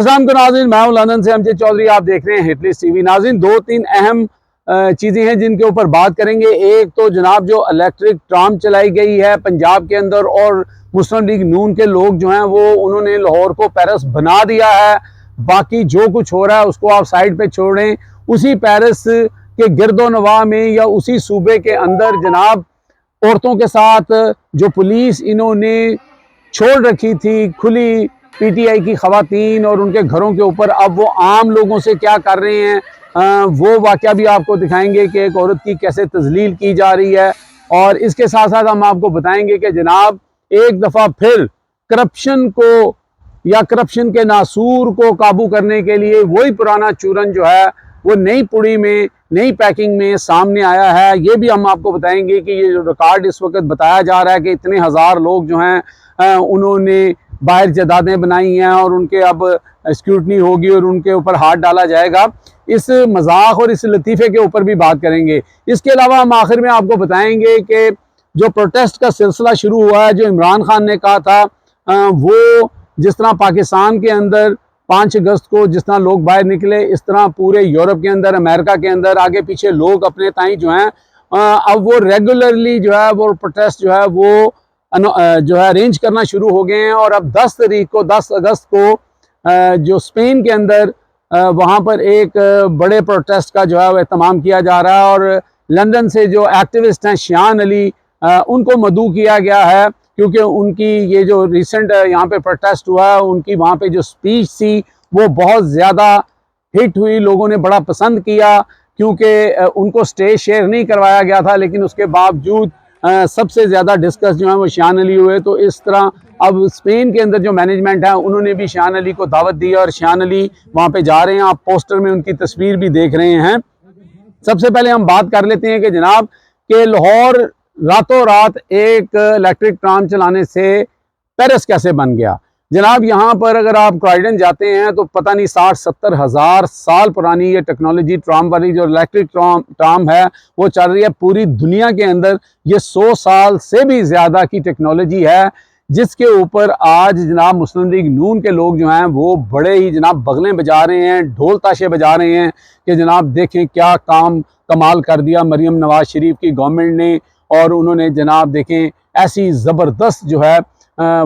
नाज़रीन, मैं हूं लंदन से अमजद चौधरी। आप देख रहे हैं हिटलिस्ट टीवी। नाज़रीन, दो तीन अहम चीज़ें हैं जिनके ऊपर बात करेंगे। एक तो जनाब जो इलेक्ट्रिक ट्राम चलाई गई है पंजाब के अंदर, और मुस्लिम लीग नून के लोग जो हैं वो उन्होंने लाहौर को पेरिस बना दिया है। बाकी जो कुछ हो रहा है उसको आप साइड पे छोड़ें। उसी पेरिस के गिरदो नवाह में या उसी सूबे के अंदर जनाब औरतों के साथ जो पुलिस इन्होंने छोड़ रखी थी खुली, पीटीआई की खवातीन और उनके घरों के ऊपर, अब वो आम लोगों से क्या कर रहे हैं वो वाक़या भी आपको दिखाएंगे कि एक औरत की कैसे तजलील की जा रही है। और इसके साथ साथ हम आपको बताएंगे कि जनाब एक दफ़ा फिर करप्शन को या करप्शन के नासूर को काबू करने के लिए वही पुराना चूरन जो है वो नई पुड़ी में, नई पैकिंग में सामने आया है। ये भी हम आपको बताएंगे कि ये जो रिकॉर्ड इस वक्त बताया जा रहा है कि इतने हज़ार लोग जो हैं उन्होंने बाहर जदादें बनाई हैं और उनके अब स्क्रूटनी होगी और उनके ऊपर हाथ डाला जाएगा। इस मजाक और इस लतीफ़े के ऊपर भी बात करेंगे। इसके अलावा हम आखिर में आपको बताएंगे कि जो प्रोटेस्ट का सिलसिला शुरू हुआ है, जो इमरान खान ने कहा था, वो जिस तरह पाकिस्तान के अंदर 5 अगस्त को जिस तरह लोग बाहर निकले, इस तरह पूरे यूरोप के अंदर, अमेरिका के अंदर आगे पीछे लोग अपने ताई जो हैं अब वो रेगुलरली जो है वो प्रोटेस्ट जो है वो अरेंज करना शुरू हो गए हैं। और अब 10 अगस्त को जो स्पेन के अंदर वहाँ पर एक बड़े प्रोटेस्ट का जो है वो एहतमाम किया जा रहा है। और लंदन से जो एक्टिविस्ट हैं शियान अली, उनको मदऊ किया गया है क्योंकि उनकी ये जो रिसेंट यहाँ पे प्रोटेस्ट हुआ है, उनकी वहाँ पे जो स्पीच थी वो बहुत ज़्यादा हिट हुई, लोगों ने बड़ा पसंद किया क्योंकि उनको स्टेज शेयर नहीं करवाया गया था, लेकिन उसके बावजूद सबसे ज़्यादा डिस्कस जो है वो शियान अली हुए। तो इस तरह अब स्पेन के अंदर जो मैनेजमेंट है उन्होंने भी शियान अली को दावत दी और शियान अली वहाँ पे जा रहे हैं। आप पोस्टर में उनकी तस्वीर भी देख रहे हैं। सबसे पहले हम बात कर लेते हैं कि जनाब के लाहौर रातों रात एक इलेक्ट्रिक ट्राम चलाने से पेरिस कैसे बन गया। जनाब यहाँ पर अगर आप क्रॉयडन जाते हैं तो पता नहीं 60-70 हज़ार साल पुरानी ये टेक्नोलॉजी, ट्राम वाली जो इलेक्ट्रिक ट्राम है वो चल रही है पूरी दुनिया के अंदर। ये 100 साल से भी ज़्यादा की टेक्नोलॉजी है जिसके ऊपर आज जनाब मुस्लिम लीग नून के लोग जो हैं वो बड़े ही जनाब बगलें बजा रहे हैं, ढोल ताशे बजा रहे हैं कि जनाब देखें क्या काम कमाल कर दिया मरियम नवाज शरीफ की गवर्नमेंट ने। और उन्होंने जनाब देखें ऐसी ज़बरदस्त जो है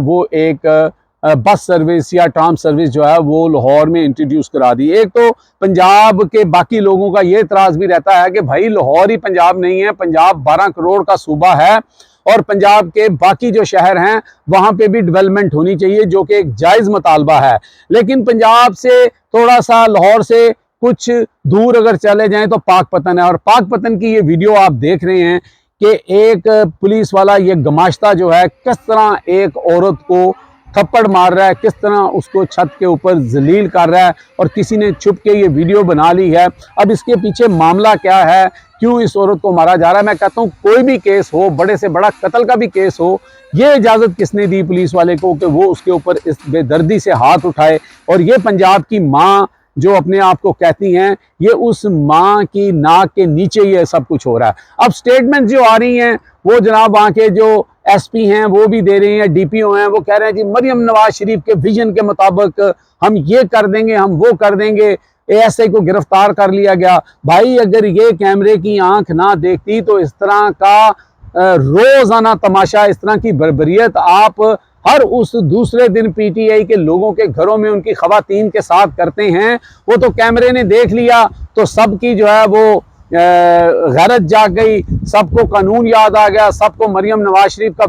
वो एक बस सर्विस या ट्राम सर्विस जो है वो लाहौर में इंट्रोड्यूस करा दी। एक तो पंजाब के बाकी लोगों का ये एतराज़ भी रहता है कि भाई लाहौर ही पंजाब नहीं है, पंजाब 12 करोड़ का सूबा है और पंजाब के बाकी जो शहर हैं वहाँ पे भी डेवलपमेंट होनी चाहिए, जो कि एक जायज़ मुतालबा है। लेकिन पंजाब से थोड़ा सा, लाहौर से कुछ दूर अगर चले जाएँ तो पाकपतन है, और पाकपतन की ये वीडियो आप देख रहे हैं कि एक पुलिस वाला ये गमाश्ता जो है किस तरह एक औरत को थप्पड़ मार रहा है, किस तरह उसको छत के ऊपर जलील कर रहा है, और किसी ने छुप के ये वीडियो बना ली है। अब इसके पीछे मामला क्या है, क्यों इस औरत को मारा जा रहा है? मैं कहता हूँ कोई भी केस हो, बड़े से बड़ा कत्ल का भी केस हो, ये इजाज़त किसने दी पुलिस वाले को कि वो उसके ऊपर इस बेदर्दी से हाथ उठाए? और ये पंजाब की माँ जो अपने आप को कहती हैं, ये उस माँ की नाक के नीचे ये सब कुछ हो रहा है। अब स्टेटमेंट जो आ रही हैं वो जनाब वहाँ के जो एसपी हैं वो भी दे रहे हैं, डीपीओ हैं, वो कह रहे हैं जी मरियम नवाज शरीफ के विजन के मुताबिक हम ये कर देंगे, हम वो कर देंगे। एएसआई को गिरफ्तार कर लिया गया। भाई अगर ये कैमरे की आंख ना देखती तो इस तरह का रोजाना तमाशा, इस तरह की बर्बरियत आप हर उस दूसरे दिन पीटीआई के लोगों के घरों में उनकी खवातीन के साथ करते हैं। वो तो कैमरे ने देख लिया तो सबकी जो है वो गैरत जाग गई, सबको कानून याद आ गया, सबको मरियम नवाज शरीफ का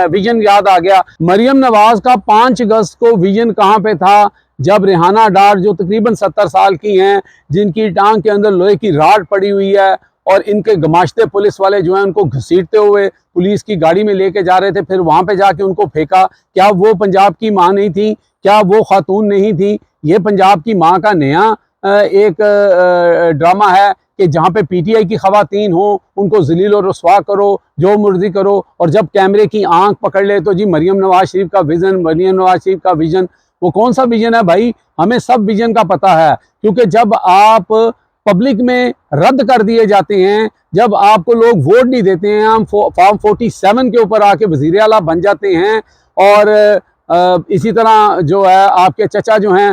विजन याद आ गया। मरियम नवाज का 5 अगस्त को विजन कहाँ पे था, जब रेहाना डार जो तकरीबन 70 साल की हैं, जिनकी टांग के अंदर लोहे की राड पड़ी हुई है और इनके गमाश्ते पुलिस वाले जो हैं उनको घसीटते हुए पुलिस की गाड़ी में लेके जा रहे थे, फिर वहाँ पे जाके उनको फेंका। क्या वो पंजाब की माँ नहीं थी? क्या वो खातून नहीं थी? ये पंजाब की माँ का नया एक ड्रामा है कि जहाँ पे पीटीआई की खवातीन हो उनको जलील और रुस्वा करो, जो मर्जी करो, और जब कैमरे की आंख पकड़ ले तो जी मरियम नवाज शरीफ का विजन, मरियम नवाज शरीफ का विजन। वो कौन सा विजन है भाई? हमें सब विजन का पता है, क्योंकि जब आप पब्लिक में रद्द कर दिए जाते हैं, जब आपको लोग वोट नहीं देते हैं, हम फॉर्म 47 के ऊपर आके वज़ीर आला बन जाते हैं और इसी तरह जो है आपके चचा जो हैं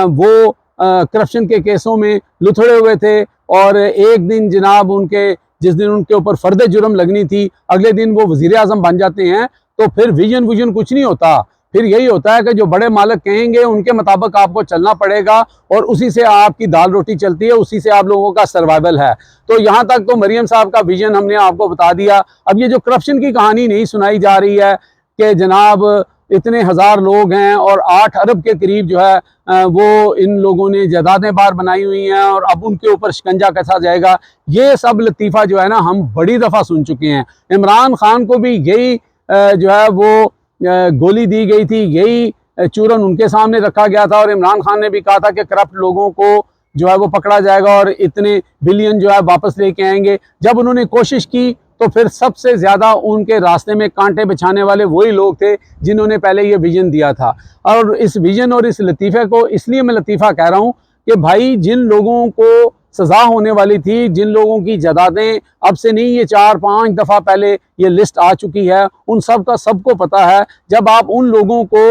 वो करप्शन के केसों में लुथड़े हुए थे, और एक दिन जनाब उनके जिस दिन उनके ऊपर फर्द जुर्म लगनी थी, अगले दिन वो वजीर आजम बन जाते हैं। तो फिर विजन कुछ नहीं होता, फिर यही होता है कि जो बड़े मालिक कहेंगे उनके मुताबिक आपको चलना पड़ेगा, और उसी से आपकी दाल रोटी चलती है, उसी से आप लोगों का सर्वाइवल है। तो यहाँ तक तो मरियम साहब का विजन हमने आपको बता दिया। अब ये जो करप्शन की कहानी नहीं सुनाई जा रही है कि जनाब इतने हज़ार लोग हैं और 8 अरब के करीब जो है वो इन लोगों ने जायदादें बार बनाई हुई हैं, और अब उनके ऊपर शिकंजा कसा जाएगा, ये सब लतीफ़ा जो है ना हम बड़ी दफ़ा सुन चुके हैं। इमरान खान को भी यही जो है वो गोली दी गई थी, यही चूरन उनके सामने रखा गया था, और इमरान खान ने भी कहा था कि करप्ट लोगों को जो है वो पकड़ा जाएगा और इतने बिलियन जो है वापस लेके आएंगे। जब उन्होंने कोशिश की तो फिर सबसे ज़्यादा उनके रास्ते में कांटे बिछाने वाले वही लोग थे जिन्होंने पहले ये विजन दिया था। और इस विजन और इस लतीफ़े को इसलिए मैं लतीफ़ा कह रहा हूँ कि भाई जिन लोगों को सज़ा होने वाली थी, जिन लोगों की जायदादें अब से नहीं ये 4-5 दफ़ा पहले ये लिस्ट आ चुकी है, उन सब का सबको पता है। जब आप उन लोगों को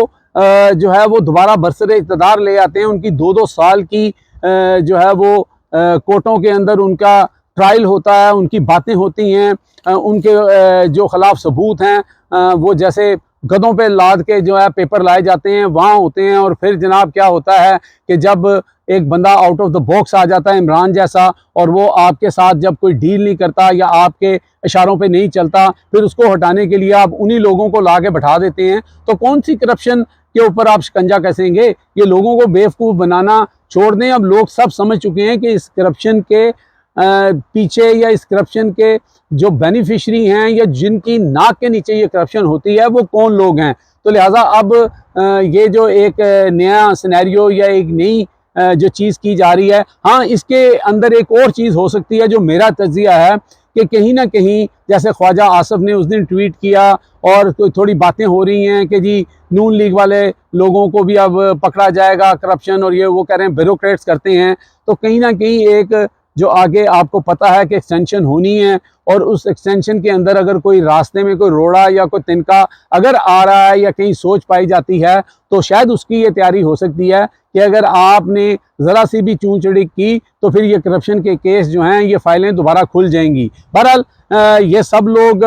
जो है वो दोबारा बरसरे इक़्तिदार ले आते हैं, उनकी 2-2 साल की जो है वो कोर्टों के अंदर उनका ट्रायल होता है, उनकी बातें होती हैं, उनके जो खिलाफ सबूत हैं वो जैसे गधों पे लाद के जो है पेपर लाए जाते हैं वहाँ होते हैं। और फिर जनाब क्या होता है कि जब एक बंदा आउट ऑफ द बॉक्स आ जाता है इमरान जैसा, और वो आपके साथ जब कोई डील नहीं करता या आपके इशारों पे नहीं चलता, फिर उसको हटाने के लिए आप उन्हीं लोगों को ला के बैठा देते हैं। तो कौन सी करप्शन के ऊपर आप शिकंजा कसेंगे? ये लोगों को बेवकूफ़ बनाना छोड़ दें। अब लोग सब समझ चुके हैं कि इस करप्शन के पीछे या इस करप्शन के जो बेनिफिशरी हैं या जिनकी नाक के नीचे ये करप्शन होती है वो कौन लोग हैं। तो लिहाजा अब ये जो एक नया सिनेरियो या एक नई जो चीज़ की जा रही है, हाँ इसके अंदर एक और चीज़ हो सकती है जो मेरा तज्जिया है कि कहीं ना कहीं जैसे ख्वाजा आसफ ने उस दिन ट्वीट किया और थोड़ी बातें हो रही हैं कि जी नून लीग वाले लोगों को भी अब पकड़ा जाएगा करप्शन, और ये वो कह रहे हैं ब्यूरोक्रेट्स करते हैं। तो कहीं ना कहीं एक जो आगे आपको पता है कि एक्सटेंशन होनी है, और उस एक्सटेंशन के अंदर अगर कोई रास्ते में कोई रोड़ा या कोई तिनका अगर आ रहा है या कहीं सोच पाई जाती है, तो शायद उसकी ये तैयारी हो सकती है कि अगर आपने ज़रा सी भी चूं चिड़िक की तो फिर ये करप्शन के केस जो हैं ये फाइलें दोबारा खुल जाएंगी। बहरहाल ये सब लोग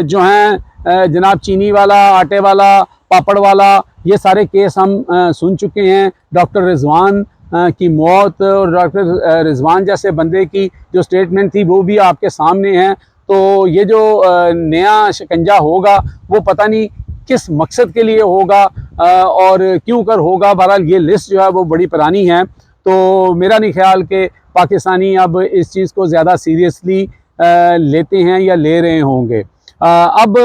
जो हैं जनाब चीनी वाला, आटे वाला, पापड़ वाला, ये सारे केस हम सुन चुके हैं। डॉक्टर रिजवान की मौत और डॉक्टर रिजवान जैसे बंदे की जो स्टेटमेंट थी वो भी आपके सामने है। तो ये जो नया शिकंजा होगा वो पता नहीं किस मकसद के लिए होगा और क्यों कर होगा। बहरहाल ये लिस्ट जो है वो बड़ी पुरानी है, तो मेरा नहीं ख्याल कि पाकिस्तानी अब इस चीज़ को ज़्यादा सीरियसली लेते हैं या ले रहे होंगे। अब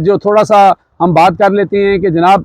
जो थोड़ा सा हम बात कर लेते हैं कि जनाब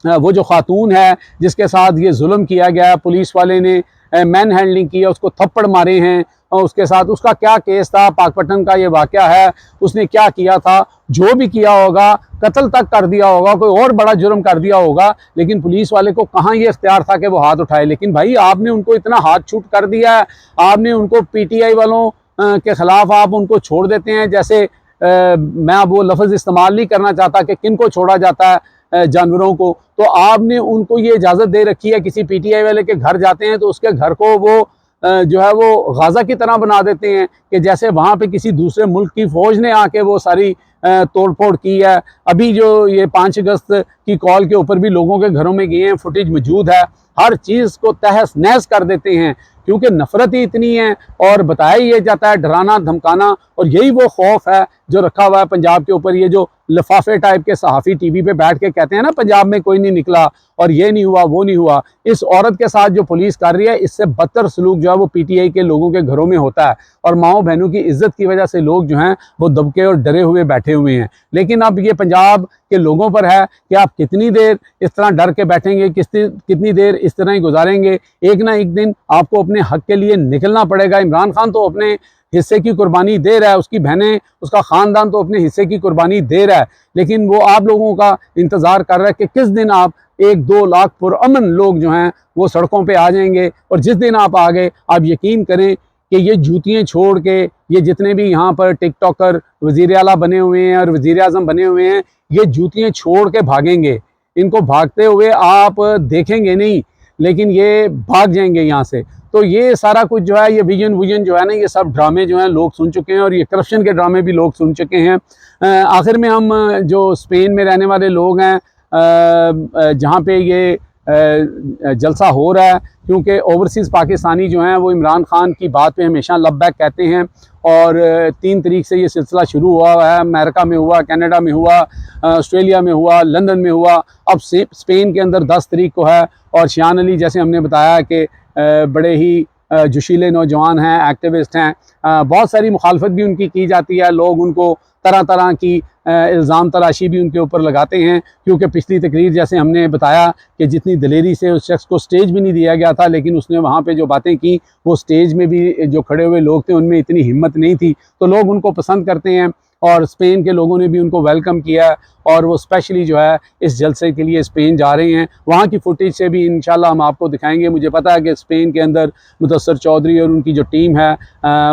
वो जो खातून है जिसके साथ ये जुल्म किया गया, पुलिस वाले ने मैन हैंडलिंग की है, उसको थप्पड़ मारे हैं, और उसके साथ उसका क्या केस था, पाकपटन का ये वाक़या है, उसने क्या किया था, जो भी किया होगा, कत्ल तक कर दिया होगा, कोई और बड़ा जुर्म कर दिया होगा, लेकिन पुलिस वाले को कहाँ ये इख्तियार था कि वो हाथ उठाए। लेकिन भाई आपने उनको इतना हाथ छूट कर दिया है, आपने उनको पीटीआई वालों के ख़िलाफ़ आप उनको छोड़ देते हैं। जैसे मैं अब वो लफ्ज़ इस्तेमाल नहीं करना चाहता कि किन को छोड़ा जाता है जानवरों को, तो आपने उनको ये इजाज़त दे रखी है कि पीटीआई वाले के घर जाते हैं तो उसके घर को वो जो है वो गाज़ा की तरह बना देते हैं कि जैसे वहाँ पे किसी दूसरे मुल्क की फ़ौज ने आके वो सारी तोड़ फोड़ की है। अभी जो ये 5 अगस्त की कॉल के ऊपर भी लोगों के घरों में गए हैं, फुटेज मौजूद है, हर चीज़ को तहस नहस कर देते हैं क्योंकि नफ़रत ही इतनी है और बताया ये जाता है डराना धमकाना। और यही वो खौफ है जो रखा हुआ है पंजाब के ऊपर। ये जो लिफाफे टाइप के सहाफ़ी टीवी पे बैठ के कहते हैं ना पंजाब में कोई नहीं निकला और ये नहीं हुआ वो नहीं हुआ, इस औरत के साथ जो पुलिस कर रही है इससे बदतर सलूक जो है वो पीटीआई के लोगों के घरों में होता है और माओ बहनों की इज्जत की वजह से लोग जो हैं वो दबके और डरे हुए बैठे हुए हैं। लेकिन अब ये पंजाब के लोगों पर है कि आप कितनी देर इस तरह डर के बैठेंगे, कितनी देर इस तरह ही गुजारेंगे। एक ना एक दिन आपको अपने हक के लिए निकलना पड़ेगा। इमरान खान तो अपने हिस्से की कुर्बानी दे रहा है, उसकी बहनें, उसका ख़ानदान तो अपने हिस्से की कुर्बानी दे रहा है, लेकिन वो आप लोगों का इंतज़ार कर रहा है कि किस दिन आप 1-2 लाख पुरअमन लोग जो हैं वो सड़कों पे आ जाएंगे। और जिस दिन आप आ गए, आप यकीन करें कि ये जूतियाँ छोड़ के ये जितने भी यहाँ पर टिकटॉकर वज़ीर आला बने हुए हैं और वज़ीर आज़म बने हुए हैं, ये जूतियाँ छोड़ के भागेंगे। इनको भागते हुए आप देखेंगे नहीं, लेकिन ये भाग जाएंगे यहाँ से। तो ये सारा कुछ जो है, ये विजन जो है ना, ये सब ड्रामे जो हैं लोग सुन चुके हैं, और ये करप्शन के ड्रामे भी लोग सुन चुके हैं। आखिर में हम जो स्पेन में रहने वाले लोग हैं, जहाँ पे ये जलसा हो रहा है, क्योंकि ओवरसीज़ पाकिस्तानी जो हैं वो इमरान खान की बात पे हमेशा लबैक कहते हैं, और 3 तारीख से ये सिलसिला शुरू हुआ है। अमेरिका में हुआ, कनाडा में हुआ, ऑस्ट्रेलिया में हुआ, लंदन में हुआ, अब स्पेन के अंदर 10 तारीख को है। और शियान अली, जैसे हमने बताया कि बड़े ही जोशीले नौजवान हैं, एक्टिविस्ट हैं, बहुत सारी मुखालफत भी उनकी की जाती है, लोग उनको तरह तरह की इल्ज़ाम तराशी भी उनके ऊपर लगाते हैं, क्योंकि पिछली तकरीर जैसे हमने बताया कि जितनी दलेरी से उस शख्स को स्टेज भी नहीं दिया गया था, लेकिन उसने वहाँ पे जो बातें की, वो स्टेज में भी जो खड़े हुए लोग थे उनमें इतनी हिम्मत नहीं थी, तो लोग उनको पसंद करते हैं। और स्पेन के लोगों ने भी उनको वेलकम किया, और वो स्पेशली जो है इस जलसे के लिए स्पेन जा रहे हैं। वहाँ की फुटेज से भी इंशाल्लाह हम आपको दिखाएंगे। मुझे पता है कि स्पेन के अंदर मुदस्सर चौधरी और उनकी जो टीम है,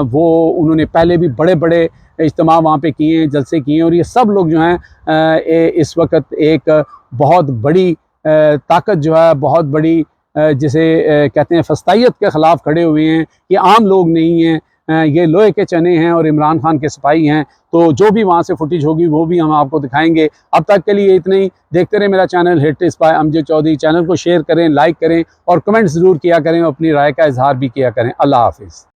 वो उन्होंने पहले भी बड़े बड़े इज्तिमा वहाँ पे किए हैं, जलसे किए हैं, और ये सब लोग जो हैं इस वक्त एक बहुत बड़ी ताकत जो है, बहुत बड़ी जिसे कहते हैं फस्तायत के ख़िलाफ़ खड़े हुए हैं। ये आम लोग नहीं हैं, ये लोहे के चने हैं और इमरान खान के सिपाही हैं। तो जो भी वहाँ से फुटेज होगी वो भी हम आपको दिखाएंगे। अब तक के लिए इतना ही। देखते रहे मेरा channel history by Amjad Chaudhary. Channel को शेयर करें, लाइक करें और कमेंट ज़रूर किया करें, अपनी राय का इजहार भी किया करें। अल्लाह हाफिज़।